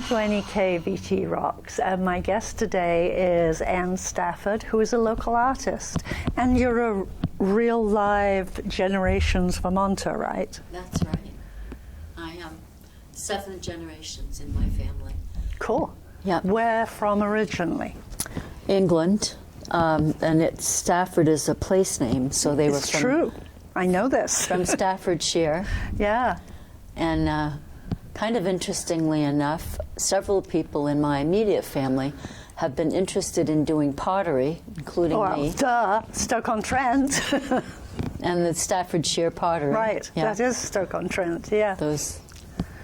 to NEK-TV Rocks, and my guest today is Stafford, who is a local artist. And you're a real live Generations Vermonter, right? That's right. I am 7 generations in my family. Cool. Yeah. Where from originally? England, and Stafford is a place name, so they were It's from... true. I know this. From Staffordshire. Yeah. And kind of interestingly enough, several people in my immediate family have been interested in doing pottery, including me. Duh, Stoke-on-Trent. And the Staffordshire pottery. Right, yeah. that is Stoke-on-Trent, yeah.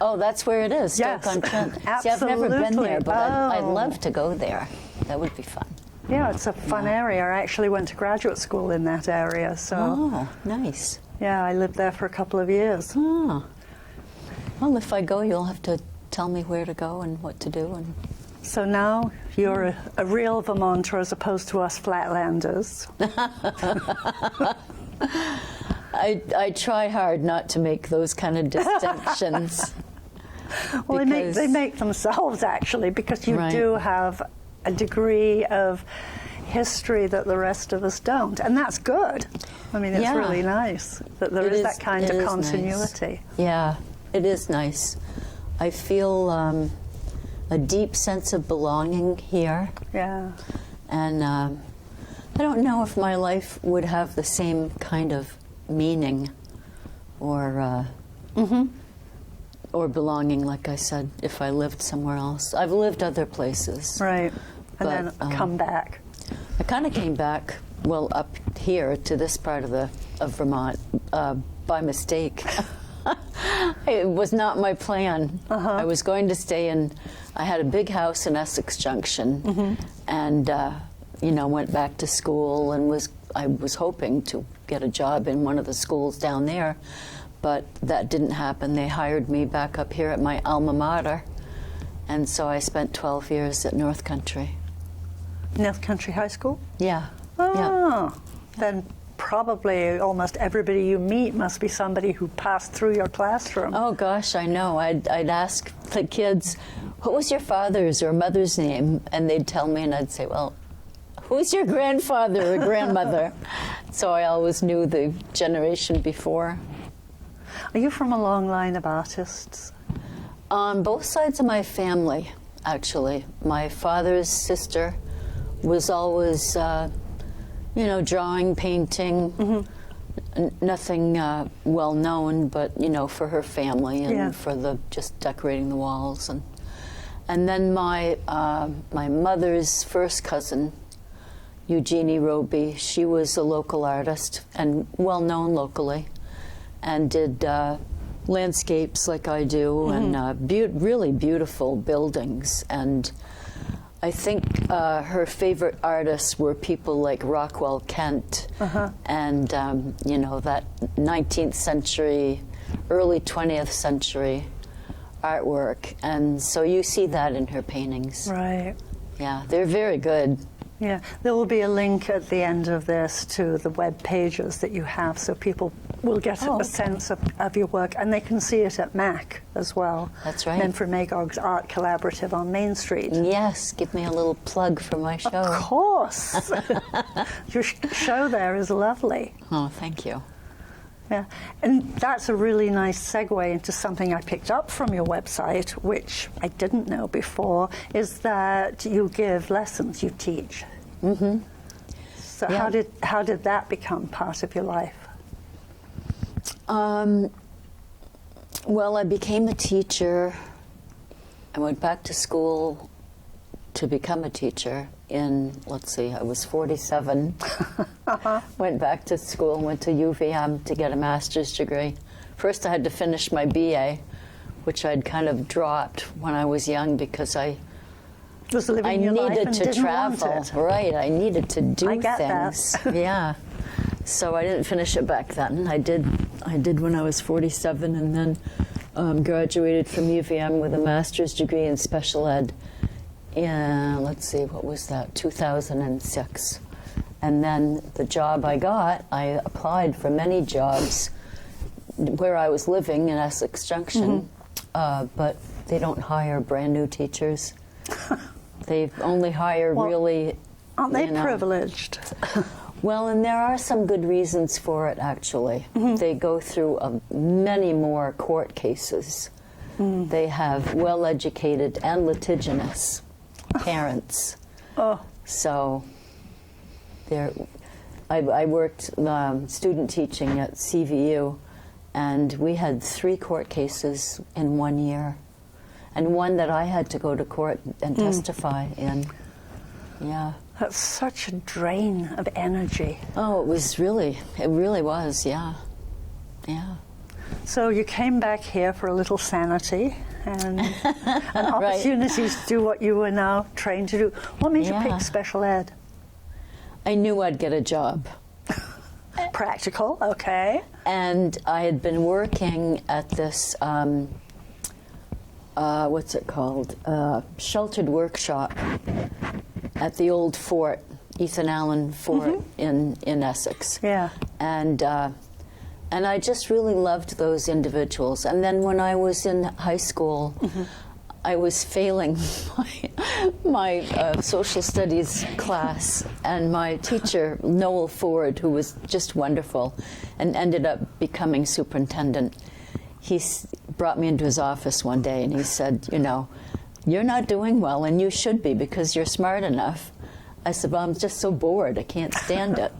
Oh, that's where it is, Yes, Stoke-on-Trent. absolutely. See, I've never been there, but I'd Oh. love to go there. That would be fun. Yeah, it's a fun area. I actually went to graduate school in that area, so... Oh, nice. Yeah, I lived there for a couple of years. Oh. Well, if I go, you'll have to tell me where to go and what to do. And So now you're a real Vermonter as opposed to us Flatlanders. I try hard not to make those kind of distinctions. Well, they make themselves, actually, because you do have a degree of history that the rest of us don't. And that's good. I mean, it's really nice that there is that kind of continuity. Nice. Yeah, it is nice. I feel a deep sense of belonging here. Yeah. And I don't know if my life would have the same kind of meaning or belonging, like I said, if I lived somewhere else. I've lived other places. Right. And then come back. I kind of came back, well, up here to this part of Vermont by mistake. It was not my plan. I was going to stay in, I had a big house in Essex Junction, and you know, went back to school and I was hoping to get a job in one of the schools down there, but that didn't happen. They hired me back up here at my alma mater, and so I spent 12 years at North Country. North Country High School? Yeah. Oh, yeah. Then probably almost everybody you meet must be somebody who passed through your classroom. Oh gosh, I know. I'd ask the kids, what was your father's or mother's name? And they'd tell me, and I'd say, well, who's your grandfather or grandmother? So I always knew the generation before. Are you from a long line of artists? On both sides of my family, actually. My father's sister was always, you know, drawing, painting, nothing well known, but, you know, for her family and for just decorating the walls. And then my mother's first cousin, Eugenie Roby, she was a local artist and well known locally, and did landscapes like I do, and really beautiful buildings. And I think her favorite artists were people like Rockwell Kent and, you know, that 19th century, early 20th century artwork. And so you see that in her paintings. Right. Yeah, they're very good. Yeah, there will be a link at the end of this to the web pages that you have, so people will get a sense of your work, and they can see it at MAC as well. That's right. Menford Magog's Art Collaborative on Main Street. Yes, give me a little plug for my show. Of course. Your show there is lovely. Oh, thank you. Yeah, and that's a really nice segue into something I picked up from your website, which I didn't know before, is that you give lessons, you teach. So how did that become part of your life? Well, I became a teacher. I went back to school to become a teacher in, let's see, I was 47. Went back to school, went to UVM to get a master's degree. First I had to finish my BA, which I'd kind of dropped when I was young because I needed to travel. Right, I needed to do things. Yeah. So I didn't finish it back then. I did when I was 47, and then graduated from UVM with a master's degree in special ed. Let's see, what was that? 2006. And then the job I got, I applied for many jobs where I was living in Essex Junction, but they don't hire brand new teachers. They only hire really. Aren't they privileged? Well, and there are some good reasons for it, actually. They go through many more court cases. They have well-educated and litigious parents. So I worked student teaching at CVU, and we had 3 court cases in 1 year, and one that I had to go to court and testify in. Yeah. That's such a drain of energy. Oh, it really was, yeah. Yeah. So you came back here for a little sanity and an opportunity to do what you were now trained to do. What made you pick special ed? I knew I'd get a job. Practical, okay. And I had been working at this, what's it called? Sheltered workshop at the old fort, Ethan Allen Fort in Essex. Yeah. And I just really loved those individuals. And then when I was in high school, I was failing my social studies class, and my teacher, Noel Ford, who was just wonderful and ended up becoming superintendent, he brought me into his office one day and he said, you know, you're not doing well, and you should be because you're smart enough. I said, well, I'm just so bored, I can't stand it.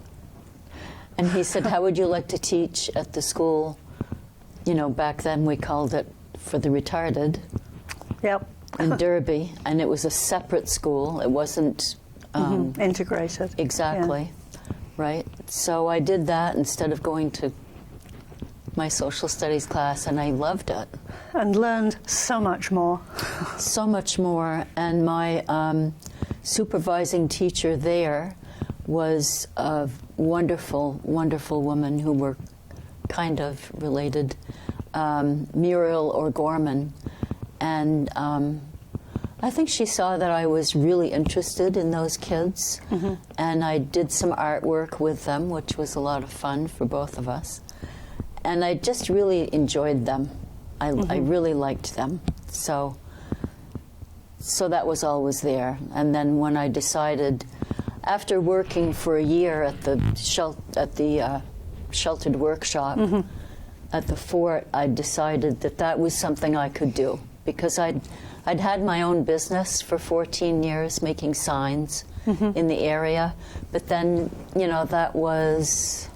And he said, how would you like to teach at the school? You know, back then we called it for the retarded. Yep. In Derby, and it was a separate school. It wasn't integrated. Exactly. Yeah. Right. So I did that instead of going to my social studies class, and I loved it. And learned so much more. So much more. And my supervising teacher there was a wonderful, wonderful woman who were kind of related, Muriel O'Gorman. And I think she saw that I was really interested in those kids. And I did some artwork with them, which was a lot of fun for both of us. And I just really enjoyed them. I really liked them. So that was always there. And then when I decided, after working for a year at the sheltered workshop at the fort, I decided that that was something I could do, because I'd had my own business for 14 years making signs in the area. But then, you know, that was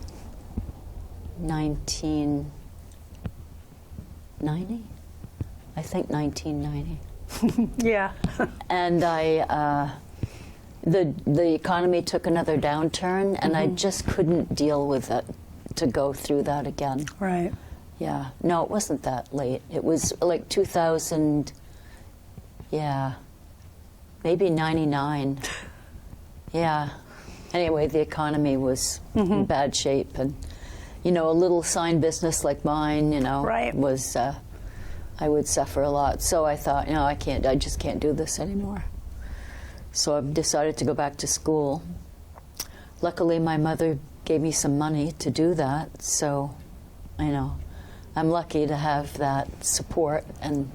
1990? I think 1990. Yeah. And the economy took another downturn, and I just couldn't deal with it to go through that again. Right. Yeah. No, it wasn't that late. It was like 2000, yeah, maybe 99. Yeah. Anyway, the economy was in bad shape, and, you know, a little sign business like mine, you know, was, I would suffer a lot. So I thought, you know, I just can't do this anymore. So I decided to go back to school. Luckily, my mother gave me some money to do that, so, you know, I'm lucky to have that support, and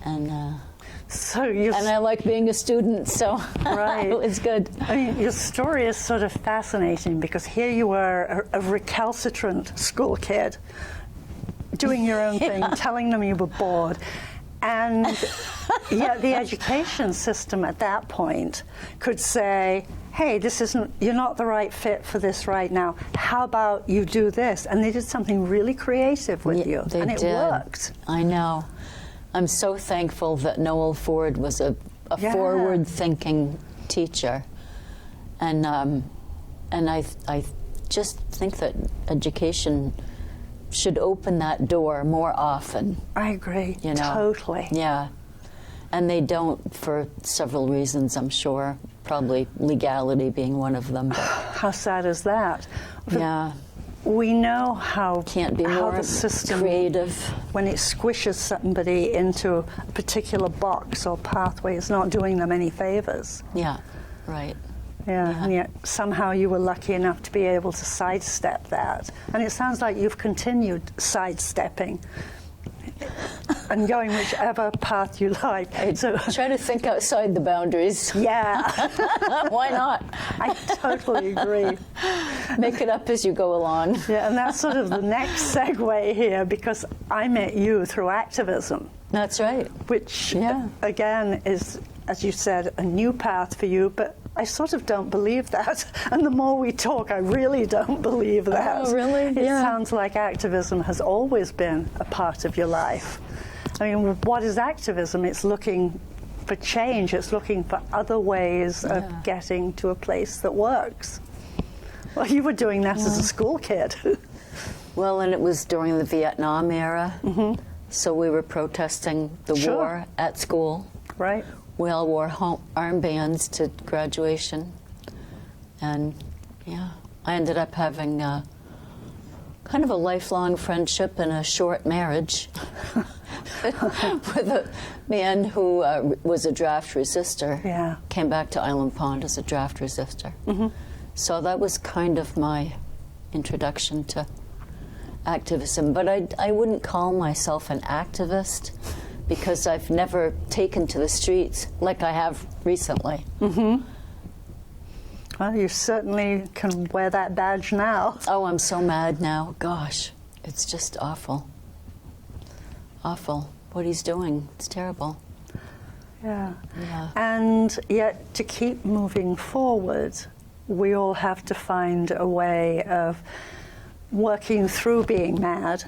I like being a student, so it was good. I mean, your story is sort of fascinating, because here you were, a recalcitrant school kid, doing your own thing, telling them you were bored. And yet the education system at that point could say, hey, you're not the right fit for this right now. How about you do this? And they did something really creative with you. And it worked. I know. I'm so thankful that Noel Ford was a forward-thinking teacher. And I just think that education should open that door more often. I agree. You know? Totally. Yeah. And they don't, for several reasons, I'm sure. Probably legality being one of them. How sad is that? Yeah. We know how can't be more the system, creative. When it squishes somebody into a particular box or pathway, it's not doing them any favors. Yeah, right. Yeah, and yet somehow you were lucky enough to be able to sidestep that. And it sounds like you've continued sidestepping. and going whichever path you like. So try to think outside the boundaries. Yeah. Why not? I totally agree. Make it up as you go along. Yeah, and that's sort of the next segue here, because I met you through activism. That's right. Which, again, is, as you said, a new path for you, but I sort of don't believe that. And the more we talk, I really don't believe that. Oh, really? It sounds like activism has always been a part of your life. I mean, what is activism? It's looking for change. It's looking for other ways of getting to a place that works. Well, you were doing that as a school kid. Well, and it was during the Vietnam era. Mm-hmm. So we were protesting the war at school. Right. We all wore armbands to graduation. And, I ended up having kind of a lifelong friendship and a short marriage with a man who was a draft resistor. Yeah. Came back to Island Pond as a draft resistor. Mm-hmm. So that was kind of my introduction to activism. But I wouldn't call myself an activist, because I've never taken to the streets like I have recently. Mm-hmm. Well, you certainly can wear that badge now. Oh, I'm so mad now. Gosh, it's just awful. Awful. What he's doing, it's terrible. Yeah. And yet, to keep moving forward, we all have to find a way of working through being mad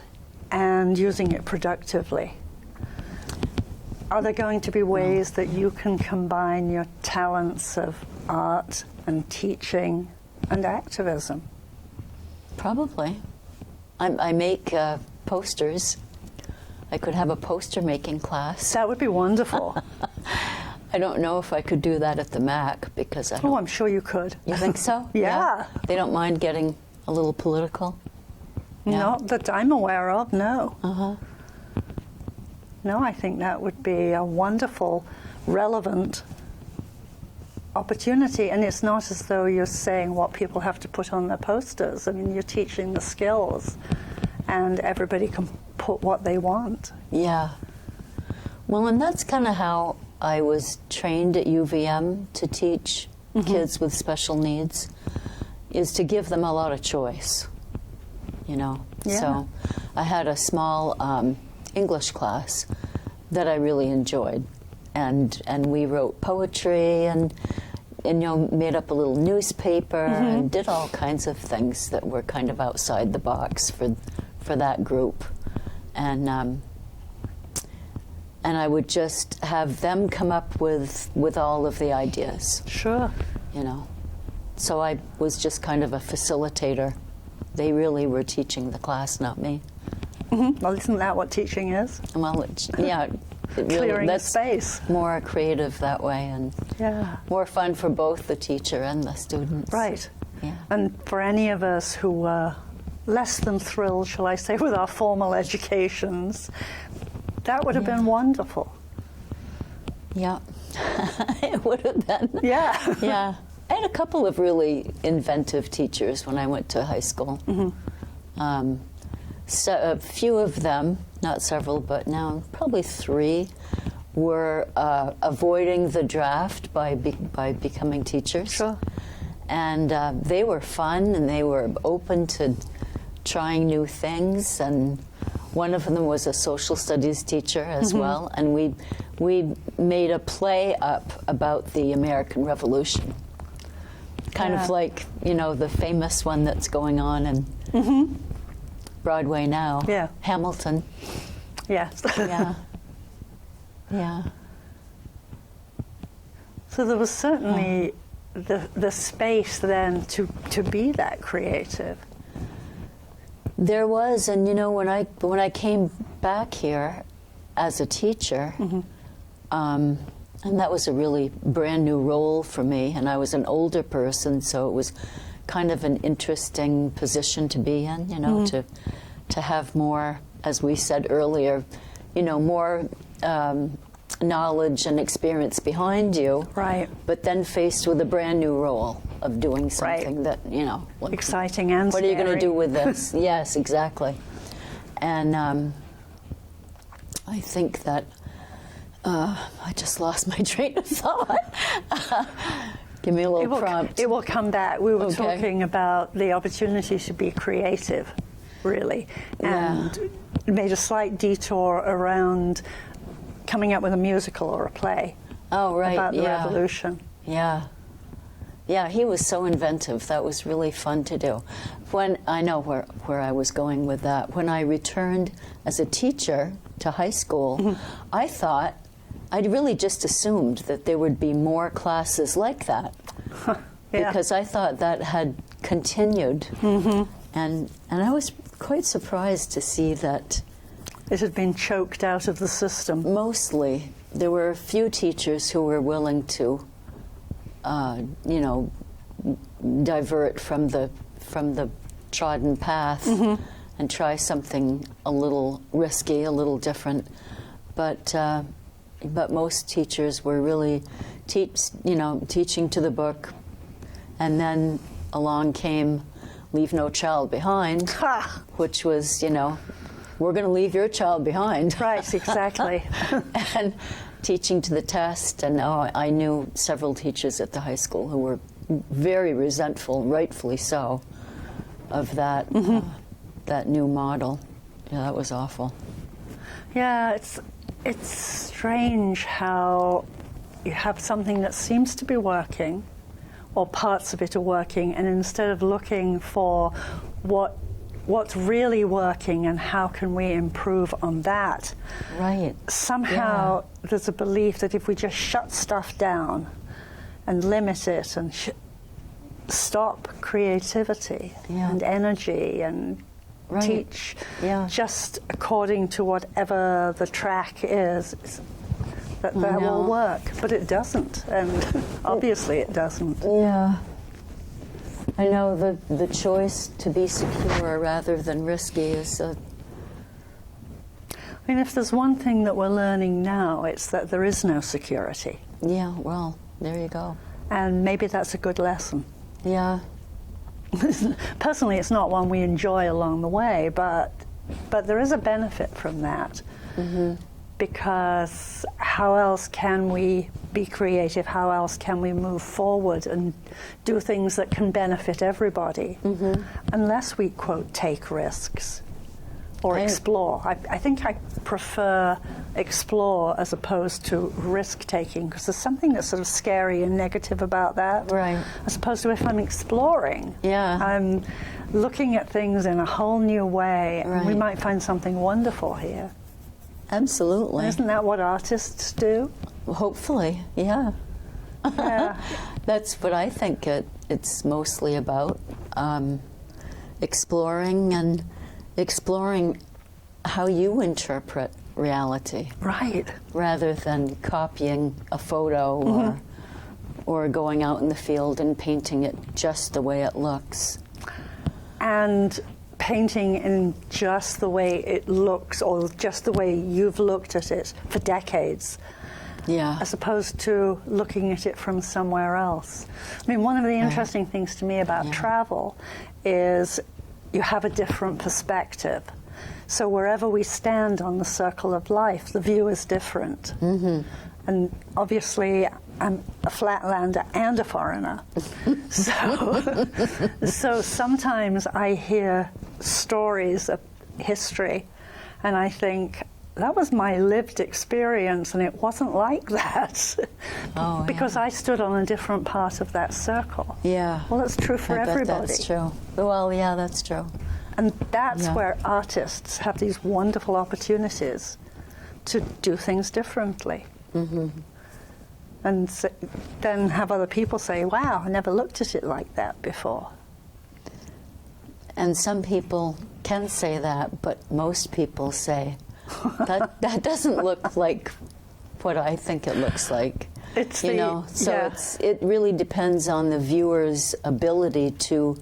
and using it productively. Are there going to be ways that you can combine your talents of art and teaching and activism? Probably. I make posters. I could have a poster making class. That would be wonderful. I don't know if I could do that at the MAC, because I don't... Oh, I'm sure you could. You think so? Yeah. They don't mind getting a little political? Not that I'm aware of, no. Uh-huh. No, I think that would be a wonderful, relevant opportunity. And it's not as though you're saying what people have to put on their posters. I mean, you're teaching the skills, and everybody can put what they want. Yeah. Well, and that's kind of how I was trained at UVM to teach kids with special needs, is to give them a lot of choice, Yeah. So I had a small English class that I really enjoyed, and we wrote poetry and made up a little newspaper and did all kinds of things that were kind of outside the box for that group, and I would just have them come up with all of the ideas. Sure. So I was just kind of a facilitator. They really were teaching the class, not me. Mm-hmm. Well, isn't that what teaching is? Well, it really, clearing that's space. More creative that way, and more fun for both the teacher and the students. Right. Yeah. And for any of us who were less than thrilled, shall I say, with our formal educations, that would have been wonderful. Yeah. It would have been. Yeah. Yeah. I had a couple of really inventive teachers when I went to high school. Mm-hmm. So a few of them, not several, but now probably 3, were avoiding the draft by becoming teachers. Sure. And they were fun, and they were open to trying new things. And one of them was a social studies teacher as well. And we made a play up about the American Revolution. Kind of like, the famous one that's going on in Broadway now. Yeah. Hamilton. Yes. Yeah. Yeah. So there was certainly the space then to be that creative. There was, and when I came back here as a teacher, and that was a really brand new role for me, and I was an older person, so it was kind of an interesting position to be in, to have more, as we said earlier, more knowledge and experience behind you. Right. But then faced with a brand new role of doing something that, exciting and what are you going to do with this? Yes, exactly. And I think that I just lost my train of thought. Give me a little prompt. It will come back. We were Okay. talking about the opportunity to be creative, really, and made a slight detour around coming up with a musical or a play. Oh, right. About the revolution. Yeah. Yeah, he was so inventive. That was really fun to do. When I know where I was going with that. When I returned as a teacher to high school, I thought, I'd really just assumed that there would be more classes like that. Because I thought that had continued. And I was quite surprised to see that It had been choked out of the system. mostly there were a few teachers who were willing to divert from the trodden path and try something a little risky, a little different. But most teachers were really teaching to the book, and then along came Leave No Child Behind, which was, we're going to leave your child behind. Right, exactly. And teaching to the test, and I knew several teachers at the high school who were very resentful, rightfully so, of that that new model. Yeah, that was awful. Yeah, it's strange how you have something that seems to be working, or parts of it are working, and instead of looking for what's really working and how can we improve on that, Right. somehow there's a belief that if we just shut stuff down and limit it and stop creativity and energy and teach just according to whatever the track is, that will work. But it doesn't, and obviously it doesn't. Yeah. I know the choice to be secure rather than risky is I mean, if there's one thing that we're learning now, it's that there is no security. Yeah, well, there you go. And maybe that's a good lesson. Yeah. Personally, it's not one we enjoy along the way, but there is a benefit from that. Because how else can we be creative? How else can we move forward and do things that can benefit everybody? Unless we, quote, take risks or explore. I think I prefer explore as opposed to risk-taking, because there's something that's sort of scary and negative about that. Right. As opposed to if I'm exploring, I'm looking at things in a whole new way, and we might find something wonderful here. Absolutely. Isn't that what artists do? Hopefully, yeah. Yeah. That's what I think it's mostly about. Exploring how you interpret reality. Right. Rather than copying a photo or going out in the field and painting it just the way it looks. And painting in just the way it looks, or just the way you've looked at it for decades. Yeah. As opposed to looking at it from somewhere else. I mean, one of the interesting things to me about travel is you have a different perspective. So wherever we stand on the circle of life, the view is different. And obviously, I'm a flatlander and a foreigner. So sometimes I hear stories of history, and I think, that was my lived experience, and it wasn't like that. Because I stood on a different part of that circle. Yeah. Well, that's true for everybody. That's true. Well, yeah, that's true. And that's where artists have these wonderful opportunities to do things differently. And then have other people say, wow, I never looked at it like that before. And some people can say that, but most people say, that doesn't look like what I think it looks like. It really depends on the viewer's ability to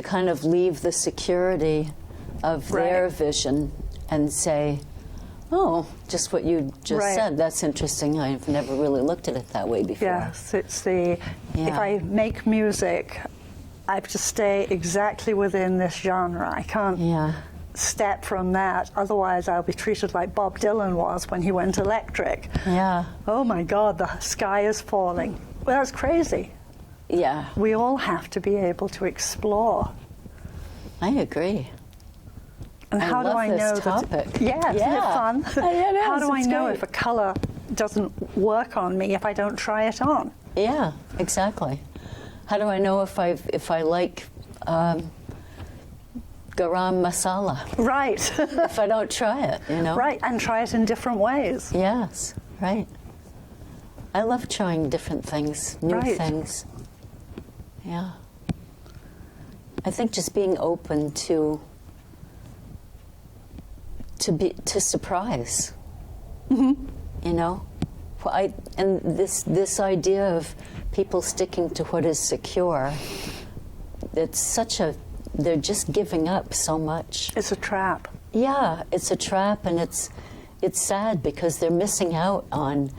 kind of leave the security of their vision and say, oh, just what you just said, that's interesting. I've never really looked at it that way before. Yes, it's if I make music, I have to stay exactly within this genre. I can't step from that. Otherwise, I'll be treated like Bob Dylan was when he went electric. Yeah. Oh my God, the sky is falling. Well, that's crazy. Yeah. We all have to be able to explore. I agree. And how do I know topic. that? Yeah, isn't it fun? It is, how do I know great. if a color doesn't work on me if I don't try it on? Yeah, exactly. How do I know if I like garam masala? Right. If I don't try it, you know? Right, and try it in different ways. Yes, right. I love trying different things, new things. Yeah. I think just being open to surprise. Mm-hmm. You know? And this idea of people sticking to what is secure, it's such a, they're just giving up so much. It's a trap. Yeah, it's a trap, and it's sad because they're missing out on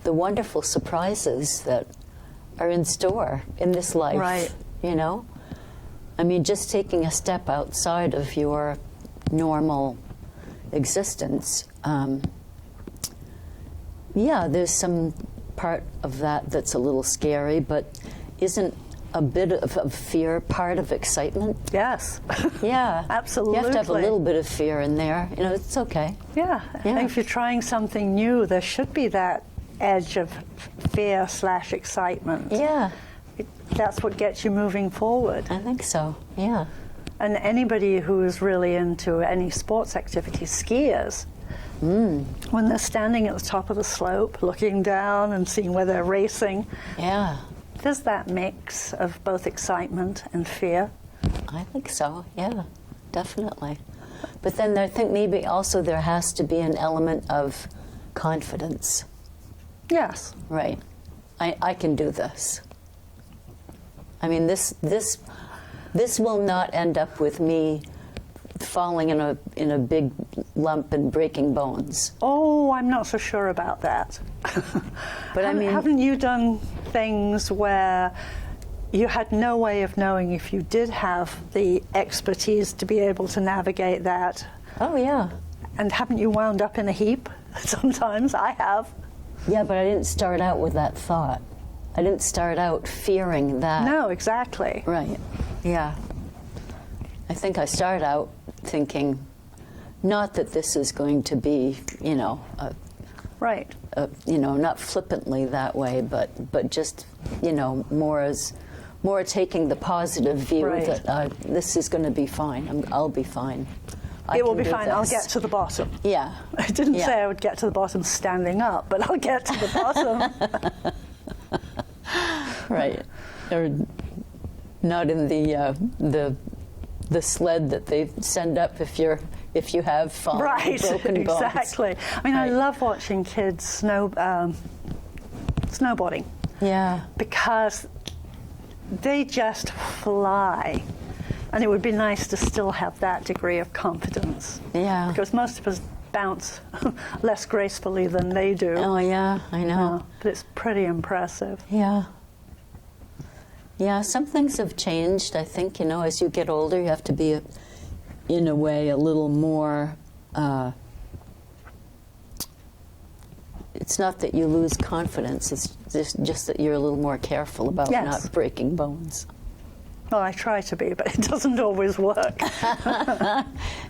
the wonderful surprises that are in store in this life. Right. You know? I mean, just taking a step outside of your normal existence. Yeah, there's some part of that that's a little scary, but isn't a bit of fear part of excitement? Yes. Yeah. Absolutely. You have to have a little bit of fear in there. You know, it's okay. Yeah. I think if you're trying something new, there should be that edge of fear/excitement. Yeah. That's what gets you moving forward. I think so, yeah. And anybody who is really into any sports activity, skiers, when they're standing at the top of the slope, looking down and seeing where they're racing, Yeah. there's that mix of both excitement and fear. I think so, yeah, definitely. But then I think maybe also there has to be an element of confidence. Yes. Right. I can do this. I mean, this will not end up with me falling in a big lump and breaking bones. Oh, I'm not so sure about that. But I mean, haven't you done things where you had no way of knowing if you did have the expertise to be able to navigate that? oh yeah, And haven't you wound up in a heap? Sometimes I have. yeah. But I didn't start out with that thought. I didn't start out fearing that. No, exactly. Right. Yeah. I think I started out thinking, not that this is going to be, you know, Right. you know, not flippantly that way, but just, you know, more taking the positive view Right. that this is going to be fine. I'll be fine. It will be do fine. I'll this. get to the bottom. Yeah. I didn't Yeah. say I would get to the bottom standing up, but I'll get to the bottom. Right. Or not in the sled that they send up if you have fallen, Right, broken bones. exactly. I mean, I Right. love watching kids snowboarding Yeah. because they just fly. And it would be nice to still have that degree of confidence. Yeah. Because most of us bounce less gracefully than they do. Oh yeah, I know. But it's pretty impressive. Yeah. Yeah, some things have changed. I think, you know, as you get older, you have to be, in a way, a little more. It's not that you lose confidence. It's just that you're a little more careful about Yes. not breaking bones. Well, I try to be, but it doesn't always work.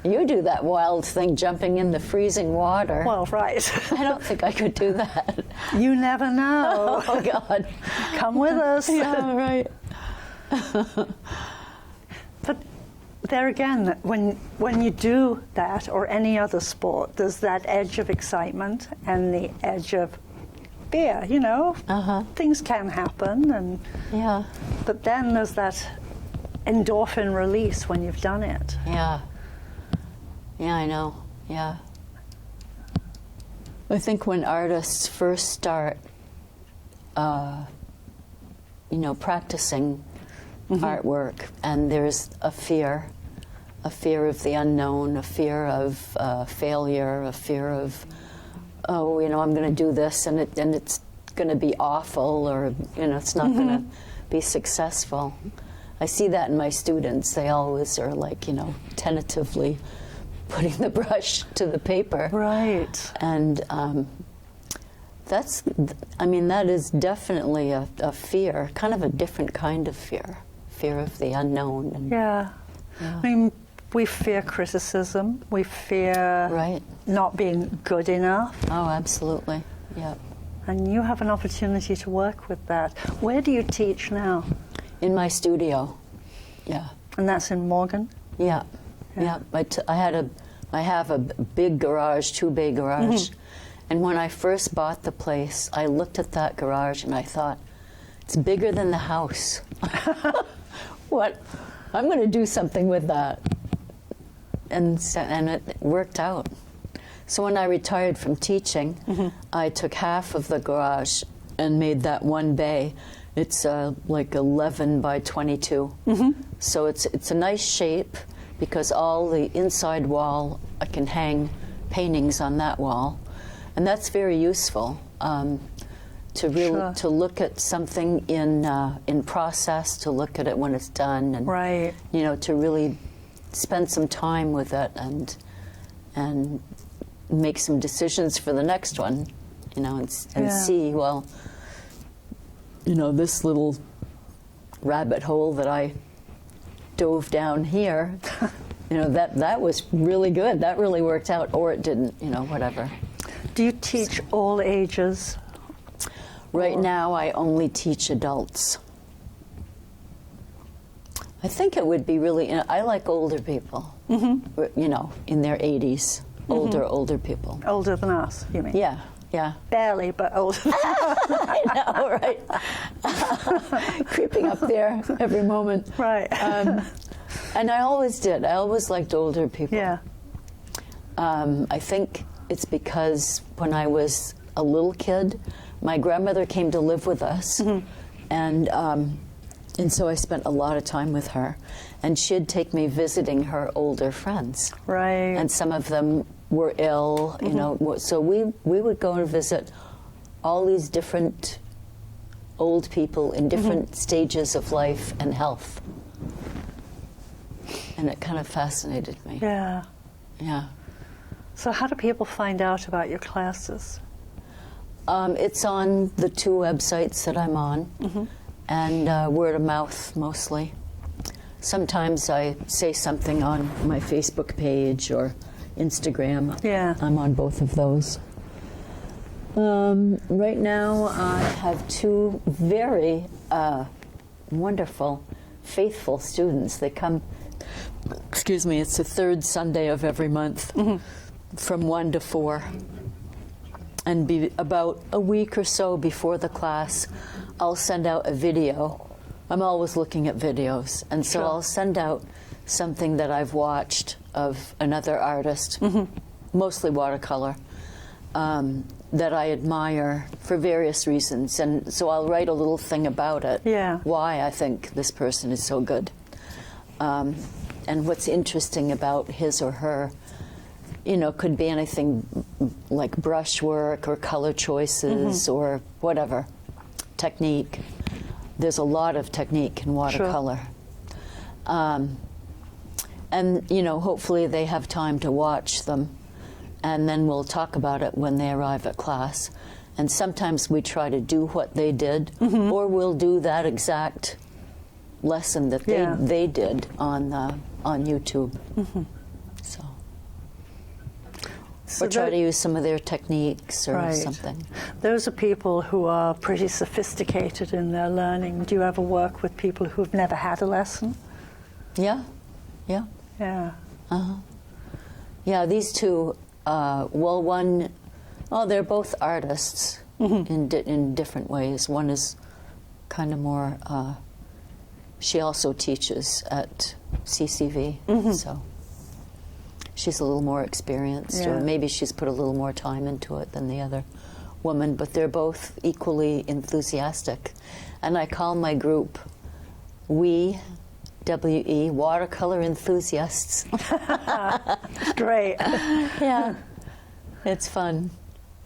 You do that wild thing, jumping in the freezing water. Well, right. I don't think I could do that. You never know. Oh God! Come with us. Yeah, right. But there again, when you do that or any other sport, there's that edge of excitement and the edge of fear. You know, things can happen, and Yeah. but then there's that endorphin release when you've done it. Yeah. Yeah, I know. Yeah. I think when artists first start, you know, practicing artwork, and there's a fear of the unknown, a fear of failure, a fear of, oh, you know, I'm going to do this, and it's going to be awful, or, you know, it's not going to be successful. I see that in my students. They always are like, you know, tentatively putting the brush to the paper. Right. And that is definitely a fear, kind of a different kind of fear of the unknown. And, yeah. I mean, we fear criticism. We fear not being good enough. Oh, absolutely. Yeah. And you have an opportunity to work with that. Where do you teach now? In my studio. Yeah. And that's in Morgan? Yeah. Yeah. I have a big garage, 2-bay garage. And when I first bought the place, I looked at that garage and I thought, it's bigger than the house. What? I'm going to do something with that. And it worked out. So when I retired from teaching, I took half of the garage and made that 1 bay. It's like 11 by 22. So it's a nice shape because all the inside wall, I can hang paintings on that wall. And that's very useful to really to look at something in process, to look at it when it's done, and you know, to really spend some time with it and make some decisions for the next one, you know, and see, well, you know, this little rabbit hole that I dove down here, you know, that was really good. That really worked out, or it didn't, you know, whatever. Do you teach all ages? Right now, I only teach adults. I think it would be really, I like older people, you know, in their 80s, older people. Older than us, you mean? Yeah, yeah. Barely, but older. I know, right? Creeping up there every moment. Right. And I always did. I always liked older people. Yeah. I think it's because when I was a little kid, my grandmother came to live with us, and so I spent a lot of time with her, and she'd take me visiting her older friends. Right. And some of them were ill, you know, so we would go and visit all these different old people in different stages of life and health. And it kind of fascinated me. Yeah. Yeah. So how do people find out about your classes? It's on the 2 websites that I'm on, and word of mouth mostly. Sometimes I say something on my Facebook page or Instagram. Yeah. I'm on both of those. Right now I have 2 very wonderful, faithful students. They come, excuse me, it's the 3rd Sunday of every month. From 1 to 4, and be about a week or so before the class, I'll send out a video. I'm always looking at videos, and so I'll send out something that I've watched of another artist, mostly watercolor, that I admire for various reasons, and so I'll write a little thing about it, why I think this person is so good, and what's interesting about his or her. You know, could be anything like brushwork or color choices or whatever, technique. There's a lot of technique in watercolor. And, you know, hopefully they have time to watch them, and then we'll talk about it when they arrive at class. And sometimes we try to do what they did, or we'll do that exact lesson that they did on YouTube. So or try to use some of their techniques or something. Those are people who are pretty sophisticated in their learning. Do you ever work with people who've never had a lesson? Yeah, yeah. Yeah. Yeah, these 2, well, one, they're both artists in different ways. One is kind of more, she also teaches at CCV, so. She's a little more experienced, or maybe she's put a little more time into it than the other woman, but they're both equally enthusiastic. And I call my group WE, W-E, Watercolor Enthusiasts. Great. Yeah. It's fun.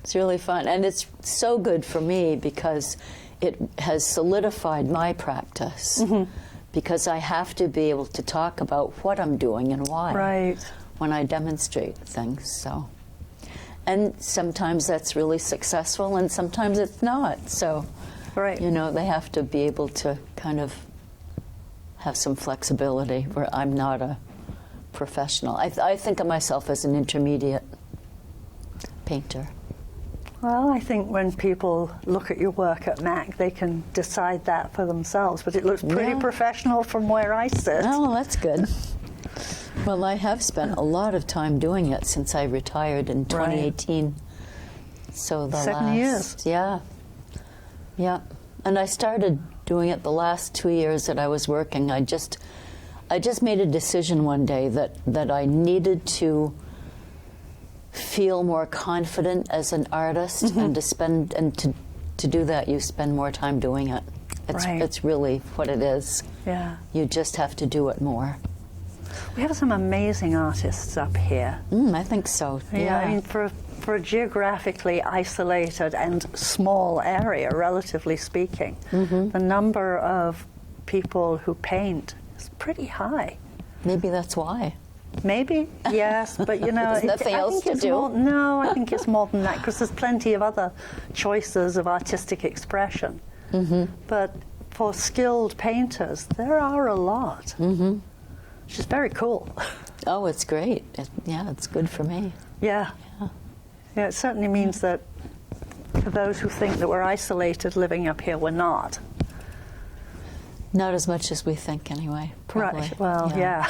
It's really fun. And it's so good for me because it has solidified my practice. Because I have to be able to talk about what I'm doing and why. Right. when I demonstrate things. So, and sometimes that's really successful, and sometimes it's not. So, Right. you know, they have to be able to kind of have some flexibility where I'm not a professional. I think of myself as an intermediate painter. Well, I think when people look at your work at NEK, they can decide that for themselves, but it looks pretty Yeah. professional from where I sit. Oh, that's good. Well, I have spent a lot of time doing it since I retired in 2018. So the 7 years. Yeah. Yeah. And I started doing it the last 2 years that I was working. I just made a decision one day that I needed to feel more confident as an artist, and to do that you spend more time doing it. Right. It's really what it is. Yeah. You just have to do it more. We have some amazing artists up here. I think so. Yeah, I mean, for a geographically isolated and small area, relatively speaking, the number of people who paint is pretty high. Maybe that's why. Maybe, yes, but you know, There's nothing else to do. No, I think it's more than that, because there's plenty of other choices of artistic expression. But for skilled painters, there are a lot, which is very cool. Oh, it's great. Yeah, it's good for me. Yeah. Yeah, it certainly means that for those who think that we're isolated living up here, we're not. Not as much as we think, anyway. Probably. Right, well, yeah.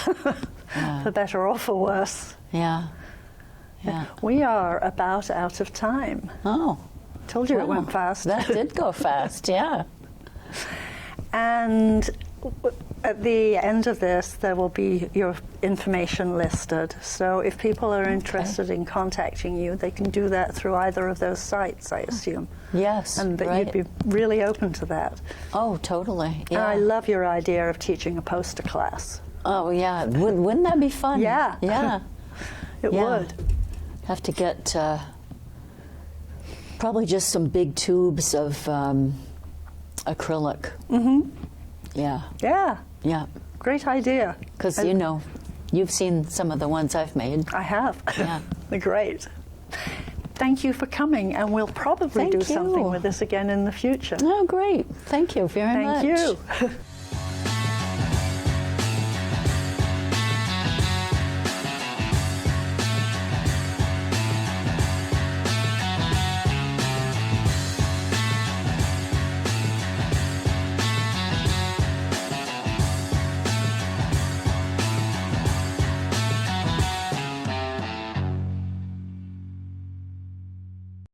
Yeah. For better or for worse. Yeah. Yeah. We are about out of time. Oh. Told you it Wow. went fast. That did go fast, yeah. And at the end of this, there will be your information listed. So if people are interested in contacting you, they can do that through either of those sites, I assume. Yes, And that right. you'd be really open to that. Oh, totally. And Yeah. I love your idea of teaching a poster class. Oh, yeah. Wouldn't that be fun? Yeah. Yeah. It Yeah. would. Have to get probably just some big tubes of acrylic. Yeah. Yeah, Yeah. great idea. Because, you know, you've seen some of the ones I've made. I have. Yeah. They're great. Thank you for coming, and we'll probably Thank do you. something with this again in the future. Oh, great. Thank you very much. Thank you.